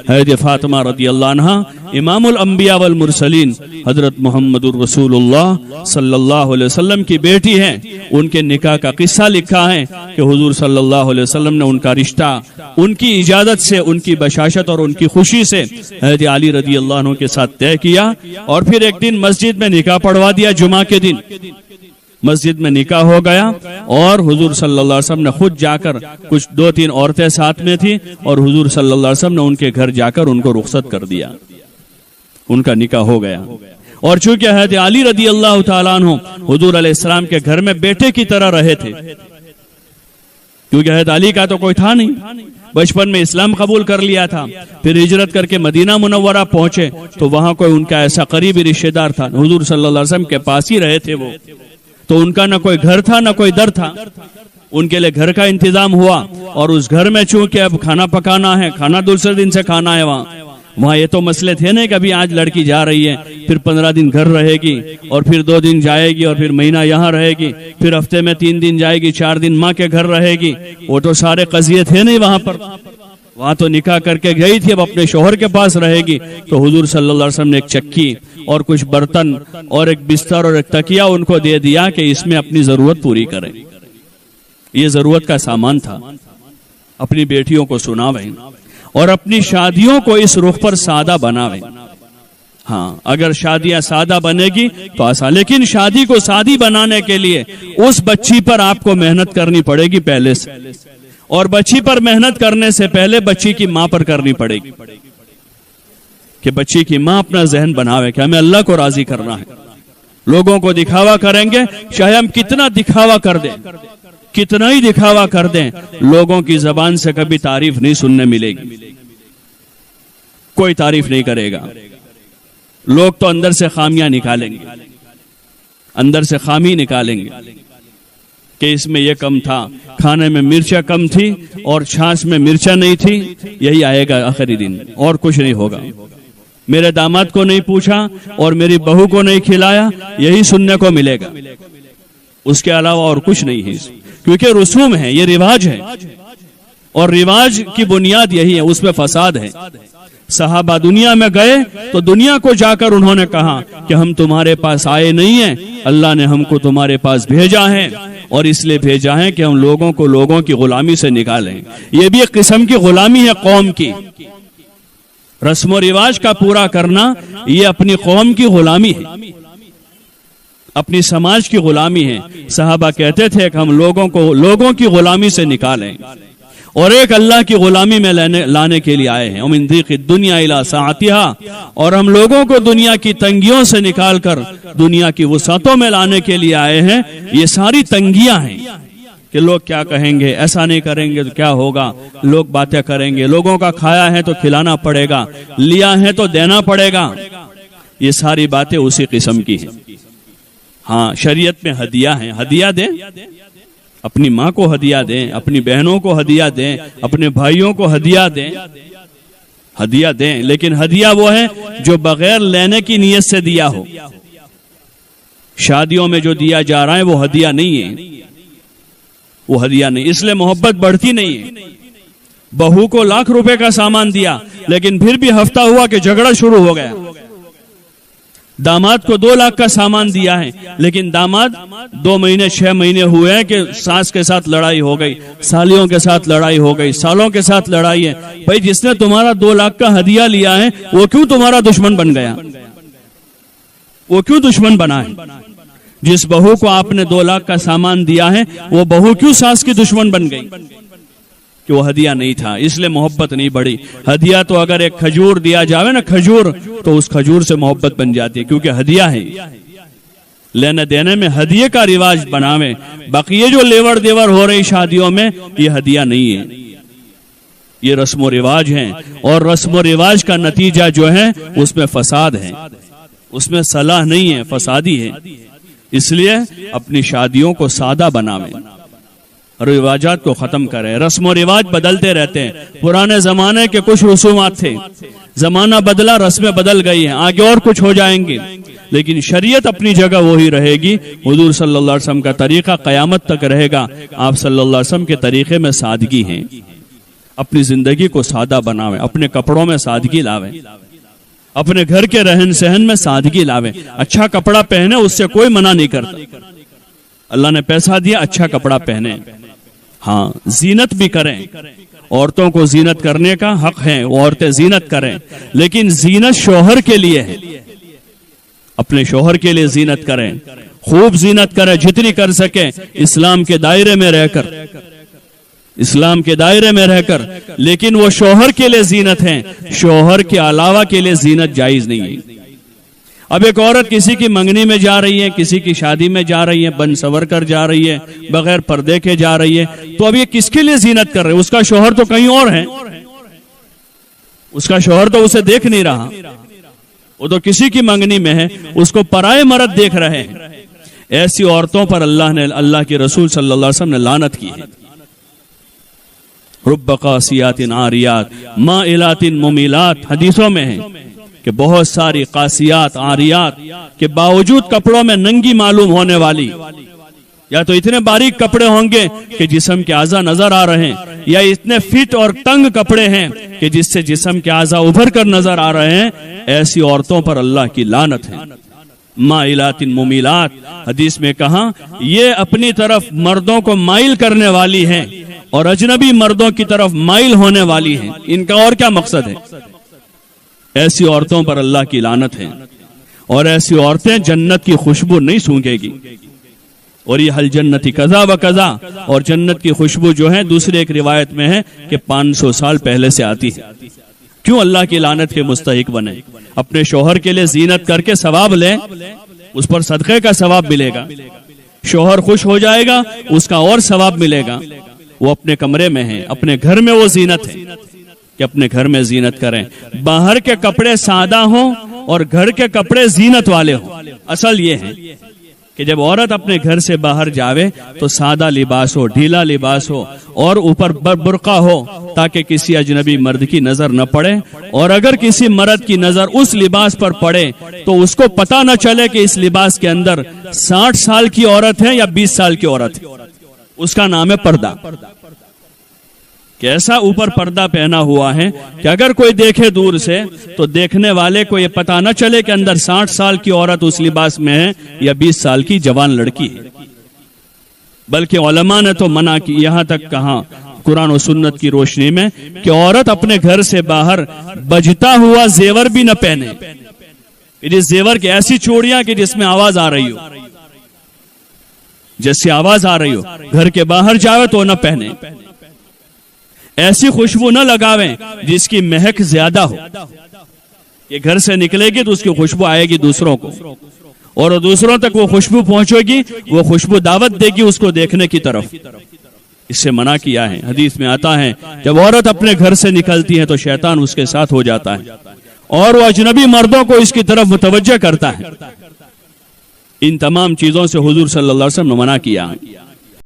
हज़रत फातिमा रज़ियल्लाहु अन्हा इमामुल अंबिया वल मुरसलीन हज़रत मुहम्मदुर रसूलुल्लाह सल्लल्लाहु अलैहि वसल्लम की बेटी हैं। उनके निकाह का किस्सा लिखा है कि हुजूर सल्लल्लाहु अलैहि वसल्लम ने उनका रिश्ता उनकी इजाजत से, उनकी बशाशत और उनकी खुशी से हज़रत अली रज़ियल्लाहु अन्हु के साथ तय किया और फिर एक दिन मस्जिद में निकाह पढ़वा दिया। जुमा के दिन मस्जिद में निकाह हो गया और हुजूर सल्लल्लाहु अलैहि वसल्लम ने खुद जाकर, कुछ 2-3 औरतें साथ में थी, और हुजूर सल्लल्लाहु अलैहि वसल्लम ने उनके घर जाकर उनको रुखसत कर दिया। उनका निकाह हो गया। और चूंकि हज़रत अली रज़ियल्लाहु ताला अन्हु हुजूर अलैहिस्सलाम के घर में बेटे की तरह रहे थे, क्योंकि हज़रत अली का तो कोई था नहीं, बचपन में इस्लाम कबूल कर लिया था, फिर हिजरत करके मदीना मुनव्वरा पहुंचे तो वहां कोई उनका ऐसा करीबी रिश्तेदार था, हुजूर सल्लल्लाहु अलैहि वसल्लम के पास ही रहे थे वो, तो उनका न कोई घर था न कोई दर था। उनके लिए घर का इंतजाम हुआ और उस घर में चूंकि अब खाना पकाना है, खाना दूसरे दिन से खाना है, वहाँ ये तो मसले थे नहीं, कभी आज लड़की जा रही है फिर 15 दिन घर रहेगी और फिर 2 दिन जाएगी और फिर महीना यहाँ रहेगी, फिर हफ्ते में 3 दिन जाएगी, 4 दिन माँ के घर रहेगी, वो तो सारे कज़िये थे नहीं वहां पर। वहां तो निकाह करके गई थी, अब अपने शोहर के पास रहेगी। तो हुजूर सल्लल्लाहु अलैहि वसल्लम ने एक चक्की और कुछ बर्तन और एक बिस्तर और एक तकिया उनको दे दिया कि इसमें अपनी जरूरत पूरी करें। ये जरूरत का सामान था, अपनी बेटियों को सुनावें और अपनी शादियों को इस रुख पर सादा बनावें। हाँ, अगर शादियां सादा बनेगी तो आसान, लेकिन शादी को सादी बनाने के लिए उस बच्ची पर आपको मेहनत करनी पड़ेगी पहले से, और बच्ची पर मेहनत करने से पहले बच्ची की मां पर करनी पड़ेगी कि बच्ची की मां अपना जहन बनावे कि हमें अल्लाह को राजी करना है। लोगों को दिखावा करेंगे, चाहे हम कितना दिखावा कर दें, कितना ही दिखावा कर दें, लोगों की जबान से कभी तारीफ नहीं सुनने मिलेगी, कोई तारीफ नहीं करेगा। लोग तो अंदर से खामियां निकालेंगे, अंदर से खामी निकालेंगे कि इसमें यह कम था, खाने में मिर्चा कम थी और छाछ में मिर्चा नहीं थी। यही आएगा आखिरी दिन, और कुछ नहीं होगा। मेरे दामाद को नहीं पूछा और मेरी बहू को नहीं खिलाया, यही सुनने को मिलेगा, उसके अलावा और कुछ नहीं है, क्योंकि रसूम है, ये रिवाज है और रिवाज की बुनियाद यही है, उसमें फसाद है। सहाबा दुनिया में गए तो दुनिया को जाकर उन्होंने कहा कि हम तुम्हारे पास आए नहीं हैं, अल्लाह ने हमको तुम्हारे पास भेजा है और इसलिए भेजा है कि हम लोगों को लोगों की गुलामी से निकालें। ये भी एक किस्म की गुलामी है कौम की, रस्म रिवाज का पूरा करना, ये अपनी कौम की गुलामी है, अपनी समाज की गुलामी है। सहाबा कहते थे कि हम लोगों को लोगों की गुलामी से निकालें और एक अल्लाह की गुलामी में लाने के लिए आए हैं। मिन दीक़ि दुनिया इला साअतिहा, और हम लोगों को दुनिया की तंगियों से निकालकर दुनिया की वुसअतों में लाने के लिए आए हैं। ये सारी तंगियां हैं कि लोग क्या कहेंगे, ऐसा नहीं करेंगे तो क्या होगा, लोग बातें करेंगे, लोगों का खाया है तो खिलाना पड़ेगा, लिया है तो देना पड़ेगा, ये सारी बातें उसी किस्म की हैं। हाँ, शरीयत में हदिया है, हदिया दें, अपनी माँ को हदिया दें, अपनी बहनों को हदिया दें, अपने भाइयों को हदिया दें, हदिया दें, लेकिन हदिया वो है जो बगैर लेने की नीयत से दिया हो। शादियों में जो दिया जा रहा है वो हदिया नहीं है, वो हदिया नहीं, इसलिए मोहब्बत बढ़ती नहीं है। बहू को लाख रुपए का सामान दिया लेकिन फिर भी हफ्ता हुआ कि झगड़ा शुरू हो गया। दामाद को 2 लाख का सामान दिया है लेकिन दामाद 2 महीने 6 महीने हुए हैं कि सास के साथ लड़ाई हो गई, सालियों के साथ लड़ाई हो गई, सालों के साथ लड़ाई है। भाई, जिसने तुम्हारा 2 लाख का हदिया लिया है वो क्यों तुम्हारा दुश्मन बन गया, वो क्यों दुश्मन बना है? जिस बहू को आपने 2 लाख का सामान दिया है वो बहू क्यों सास की दुश्मन बन गई? कि वो हदिया नहीं था, इसलिए मोहब्बत नहीं बढ़ी। हदिया तो अगर एक खजूर दिया जावे ना, खजूर, तो उस खजूर से मोहब्बत बन जाती है, क्योंकि हदिया है। लेने देने में हदिये का रिवाज बनावे, बाकी ये जो लेवर देवर हो रही शादियों में, ये हदिया नहीं है, ये रस्म रिवाज है। और रस्म रिवाज का नतीजा जो है उसमें फसाद है, उसमें सलाह नहीं है, फसादी है। इसलिए अपनी शादियों को सादा बनावे, रिवाजात को खत्म करें। रस्म रिवाज बदलते रहते हैं, पुराने जमाने के कुछ रसूमात थे, जमाना बदला, रस्में बदल गई हैं, आगे और कुछ हो जाएंगे, लेकिन शरीयत अपनी जगह वही रहेगी। हुजूर सल्लल्लाहु अलैहि वसल्लम का तरीका कयामत तक रहेगा। आप सल्लल्लाहु अलैहि वसल्लम के तरीके में सादगी है, अपनी जिंदगी को सादा बनावे, अपने कपड़ों में सादगी लावे, अपने घर के रहन सहन में सादगी लावे। अच्छा कपड़ा पहने, उससे कोई मना नहीं करता। अल्लाह ने पैसा दिया, अच्छा कपड़ा पहने। हाँ, जीनत भी करें, औरतों को जीनत करने का हक है, वो औरतें जीनत करें, लेकिन जीनत शौहर के लिए है। अपने शौहर के लिए जीनत करें, खूब जीनत करें जितनी कर सके, इस्लाम के दायरे में रहकर, इस्लाम के दायरे में रहकर। लेकिन वो शौहर के लिए जीनत है, शौहर के अलावा के लिए जीनत जायज नहीं है। अब एक औरत किसी की मंगनी में जा रही है, किसी की शादी में जा रही है, बन सवर कर जा रही है, बगैर पर्दे के जा रही है, तो अब ये किसके लिए जीनत कर रहे हैं? उसका शौहर तो कहीं और है, उसका शौहर तो उसे देख नहीं रहा, वो तो किसी की मंगनी में है, उसको पराये मर्द देख रहे हैं। ऐसी औरतों पर अल्लाह के रसूल सल्लल्लाहु अलैहि वसल्लम ने लानत की है। रुब्ब कासियातिन आरियात माइलातिन मुमिलात, हदीसों में है कि बहुत सारी कासियात आरियात के बावजूद कपड़ों में नंगी मालूम होने वाली, या तो इतने बारीक कपड़े होंगे कि जिस्म के आज़ा नजर आ रहे हैं, या इतने फिट और तंग कपड़े हैं कि जिससे जिस्म के आज़ा उभर कर नजर आ रहे हैं। ऐसी औरतों पर अल्लाह की लानत है। माइलातिन मुमिलात, हदीस में कहा, ये अपनी तरफ मर्दों को माइल करने वाली हैं और अजनबी मर्दों की तरफ माइल होने वाली हैं। इनका और क्या मकसद है? ऐसी औरतों पर अल्लाह की लानत है, और ऐसी औरतें जन्नत की खुशबू नहीं सूंघेगी। और ये हल जन्नती कज़ा व कज़ा, और जन्नत की खुशबू जो है दूसरी एक रिवायत में है कि 500 साल पहले से आती है। क्यों अल्लाह की लानत के मुस्तहिक बने? अपने शौहर के लिए जीनत करके सवाब ले, उस पर सदक़े का सवाब मिलेगा, शौहर खुश हो जाएगा, उसका और सवाब मिलेगा। वो अपने कमरे में है, अपने घर में वो जीनत है कि अपने घर में जीनत करें। बाहर के कपड़े सादा हो और घर के कपड़े जीनत वाले हो। असल ये है कि जब औरत अपने घर से बाहर जावे तो सादा लिबास हो, ढीला लिबास हो, और ऊपर बुर्का हो, ताकि किसी अजनबी मर्द की नजर न पड़े। और अगर किसी मर्द की नजर उस लिबास पर पड़े तो उसको पता न चले कि इस लिबास के अंदर 60 साल की औरत है या 20 साल की औरत है। उसका नाम है पर्दा। कैसा ऊपर पर्दा पहना हुआ है कि अगर कोई देखे दूर से तो देखने वाले को यह पता न चले कि अंदर 60 साल की औरत उस लिबास में है या 20 साल की जवान लड़की है। बल्कि उलमा ने तो मना की, यहां तक कहा कुरान और सुन्नत की रोशनी में कि औरत अपने घर से बाहर बजता हुआ जेवर भी न पहने। जिस जेवर की ऐसी चूड़ियां कि जिसमें आवाज आ रही हो, जैसी आवाज आ रही हो, घर के बाहर जावे तो न पहने। ऐसी खुशबू न लगावें जिसकी महक ज्यादा हो। ये घर से निकलेगी तो उसकी खुशबू आएगी दूसरों को, और दूसरों तक वो खुशबू पहुंचेगी, वो खुशबू दावत देगी उसको देखने की तरफ। इससे मना किया है। हदीस में आता है जब औरत अपने घर से निकलती है तो शैतान उसके साथ हो जाता है और वो अजनबी मर्दों को इसकी तरफ मुतवज्जह करता है। इन तमाम चीजों से हुजूर सल्लल्लाहु अलैहि वसल्लम ने मना किया है।